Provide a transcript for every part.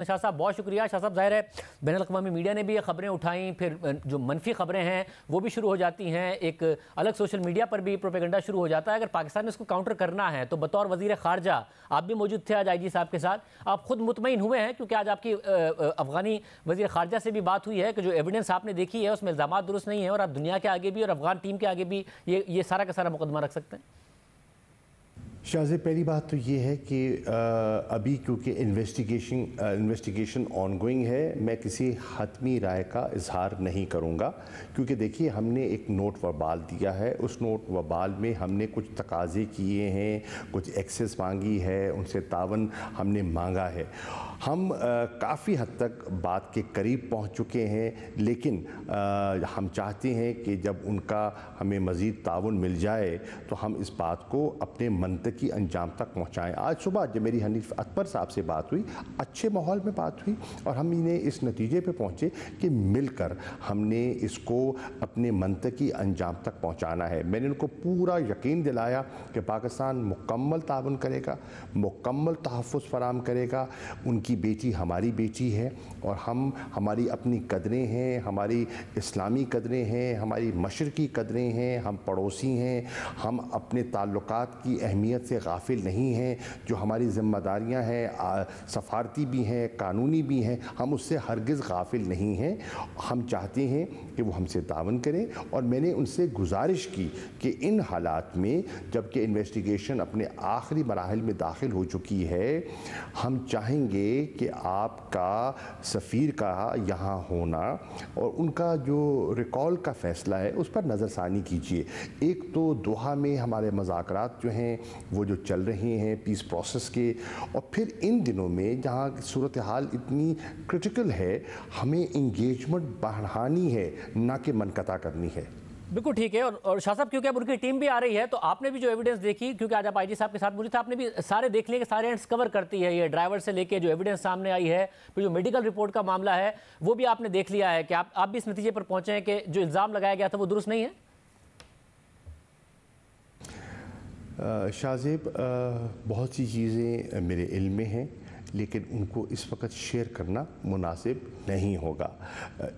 شاہ صاحب بہت شکریہ۔ شاہ صاحب ظاہر ہے بین الاقوامی میڈیا نے بھی یہ خبریں اٹھائیں، پھر جو منفی خبریں ہیں وہ بھی شروع ہو جاتی ہیں، ایک الگ سوشل میڈیا پر بھی پروپیگنڈا شروع ہو جاتا ہے۔ اگر پاکستان نے اس کو کاؤنٹر کرنا ہے تو بطور وزیر خارجہ آپ بھی موجود تھے آج آئی جی صاحب کے ساتھ، آپ خود مطمئن ہوئے ہیں کیونکہ آج آپ کی افغانی وزیر خارجہ سے بھی بات ہوئی ہے کہ جو ایویڈنس آپ نے دیکھی ہے اس میں الزامات درست نہیں ہیں اور آپ دنیا کے آگے بھی اور افغان ٹیم کے آگے بھی یہ سارا کا سارا مقدمہ رکھ سکتے ہیں؟ شاہزے پہلی بات تو یہ ہے کہ ابھی کیونکہ انویسٹیگیشن آن گوئنگ ہے، میں کسی حتمی رائے کا اظہار نہیں کروں گا، کیونکہ دیکھیے ہم نے ایک نوٹ وبال دیا ہے، اس نوٹ وبال میں ہم نے کچھ تقاضے کیے ہیں، کچھ ایکسیس مانگی ہے، ان سے تعاون ہم نے مانگا ہے۔ ہم کافی حد تک بات کے قریب پہنچ چکے ہیں، لیکن ہم چاہتے ہیں کہ جب ان کا ہمیں مزید تعاون مل جائے تو ہم اس بات کو اپنے منطقی انجام تک پہنچائیں۔ آج صبح جب میری حنیف اکبر صاحب سے بات ہوئی، اچھے ماحول میں بات ہوئی اور ہم انہیں اس نتیجے پہ پہنچے کہ مل کر ہم نے اس کو اپنے منطقی انجام تک پہنچانا ہے۔ میں نے ان کو پورا یقین دلایا کہ پاکستان مکمل تعاون کرے گا، مکمل تحفظ فراہم کرے گا۔ ان کی بیٹی ہماری بیٹی ہے اور ہماری اپنی قدریں ہیں، ہماری اسلامی قدریں ہیں، ہماری مشرقی قدریں ہیں، ہم پڑوسی ہیں، ہم اپنے تعلقات کی اہمیت سے غافل نہیں ہیں۔ جو ہماری ذمہ داریاں ہیں سفارتی بھی ہیں، قانونی بھی ہیں، ہم اس سے ہرگز غافل نہیں ہیں۔ ہم چاہتے ہیں کہ وہ ہم سے تعاون کریں اور میں نے ان سے گزارش کی کہ ان حالات میں جب کہ انویسٹیگیشن اپنے آخری مراحل میں داخل ہو چکی ہے، ہم چاہیں گے کہ آپ کا سفیر کا یہاں ہونا اور ان کا جو ریکال کا فیصلہ ہے اس پر نظر ثانی کیجیے۔ ایک تو دوحہ میں ہمارے مذاکرات جو ہیں وہ جو چل رہے ہیں پیس پروسیس کے، اور پھر ان دنوں میں جہاں صورتحال اتنی کرٹیکل ہے، ہمیں انگیجمنٹ بڑھانی ہے نہ کہ منقطع کرنی ہے۔ بالکل ٹھیک ہے۔ اور شاہ صاحب کیونکہ اب ان کی ٹیم بھی آ رہی ہے تو آپ نے بھی جو ایویڈنس دیکھی، کیونکہ آج آپ آئی جی صاحب کے ساتھ موجود تھے، آپ نے بھی سارے دیکھ لیے کہ سارے اینڈز کور کرتی ہے یہ ڈرائیور سے لے کے جو ایویڈنس سامنے آئی ہے، پھر جو میڈیکل رپورٹ کا معاملہ ہے وہ بھی آپ نے دیکھ لیا ہے کہ آپ بھی اس نتیجے پر پہنچے ہیں کہ جو الزام لگایا گیا تھا وہ درست نہیں ہے؟ شاہزیب بہت سی چیزیں میرے علم میں ہیں، لیکن ان کو اس وقت شیئر کرنا مناسب نہیں ہوگا۔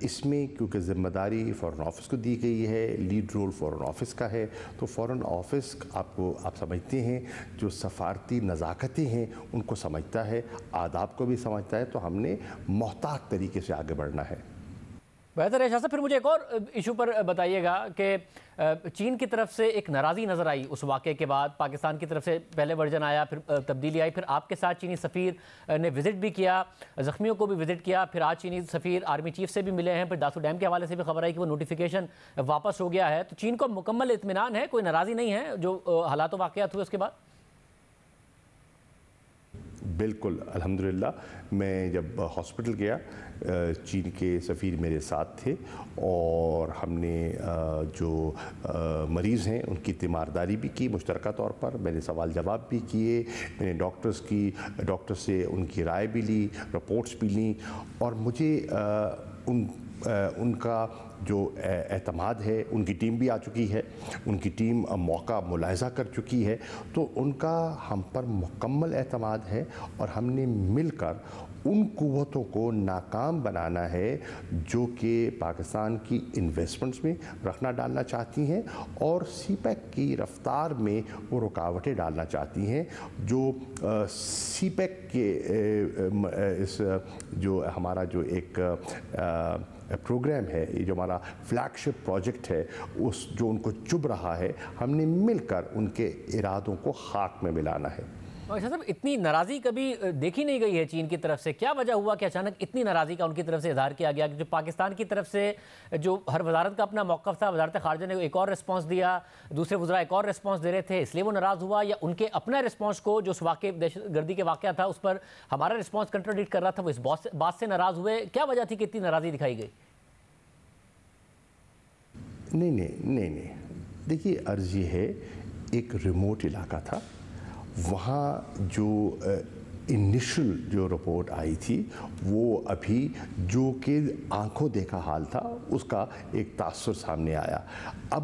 اس میں کیونکہ ذمہ داری فارن آفس کو دی گئی ہے، لیڈ رول فارن آفس کا ہے، تو فارن آفس آپ سمجھتے ہیں جو سفارتی نزاکتیں ہیں ان کو سمجھتا ہے، آداب کو بھی سمجھتا ہے، تو ہم نے محتاط طریقے سے آگے بڑھنا ہے۔ بہتر ہے شاہ صاحب۔ پھر مجھے ایک اور ایشو پر بتائیے گا کہ چین کی طرف سے ایک ناراضی نظر آئی اس واقعے کے بعد، پاکستان کی طرف سے پہلے ورژن آیا، پھر تبدیلی آئی، پھر آپ کے ساتھ چینی سفیر نے وزٹ بھی کیا، زخمیوں کو بھی وزٹ کیا، پھر آج چینی سفیر آرمی چیف سے بھی ملے ہیں، پھر داسو ڈیم کے حوالے سے بھی خبر آئی کہ وہ نوٹیفیکیشن واپس ہو گیا ہے، تو چین کو مکمل اطمینان ہے، کوئی ناراضی نہیں ہے جو حالات و واقعات ہوئے اس کے بعد؟ بالکل الحمدللہ۔ میں جب ہاسپٹل گیا چین کے سفیر میرے ساتھ تھے اور ہم نے جو مریض ہیں ان کی تیمارداری بھی کی مشترکہ طور پر، میں نے سوال جواب بھی کیے، میں نے ڈاکٹر سے ان کی رائے بھی لی، رپورٹس بھی لیں، اور مجھے ان کا جو اعتماد ہے، ان کی ٹیم بھی آ چکی ہے، ان کی ٹیم موقع ملاحظہ کر چکی ہے، تو ان کا ہم پر مکمل اعتماد ہے اور ہم نے مل کر ان قوتوں کو ناکام بنانا ہے جو کہ پاکستان کی انویسٹمنٹس میں رکھنا ڈالنا چاہتی ہیں اور سی پیک کی رفتار میں وہ رکاوٹیں ڈالنا چاہتی ہیں۔ جو سی پیک کے اس جو ہمارا جو ایک پروگرام ہے، یہ جو ہمارا فلیگ شپ پروجیکٹ ہے، اس جو ان کو چبھ رہا ہے، ہم نے مل کر ان کے ارادوں کو خاک میں ملانا ہے۔ شاہ صاحب اتنی ناراضی کبھی دیکھی نہیں گئی ہے چین کی طرف سے، کیا وجہ ہوا کہ اچانک اتنی ناراضی کا ان کی طرف سے اظہار کیا گیا؟ جو پاکستان کی طرف سے جو ہر وزارت کا اپنا موقف تھا، وزارت خارجہ نے ایک اور رسپانس دیا، دوسرے وزراء ایک اور رسپانس دے رہے تھے، اس لیے وہ ناراض ہوا، یا ان کے اپنا رسپانس کو جو اس واقعے دہشت گردی کے واقعہ تھا اس پر ہمارا رسپانس کنٹراڈکٹ کر رہا تھا، وہ اس بات سے ناراض ہوئے؟ کیا وجہ تھی کہ اتنی ناراضی دکھائی گئی؟ نہیں، دیکھیے عرض یہ ہے، ایک ریموٹ علاقہ تھا، وہاں جو انیشل جو رپورٹ آئی تھی وہ ابھی جو کہ آنکھوں دیکھا حال تھا اس کا ایک تاثر سامنے آیا۔ اب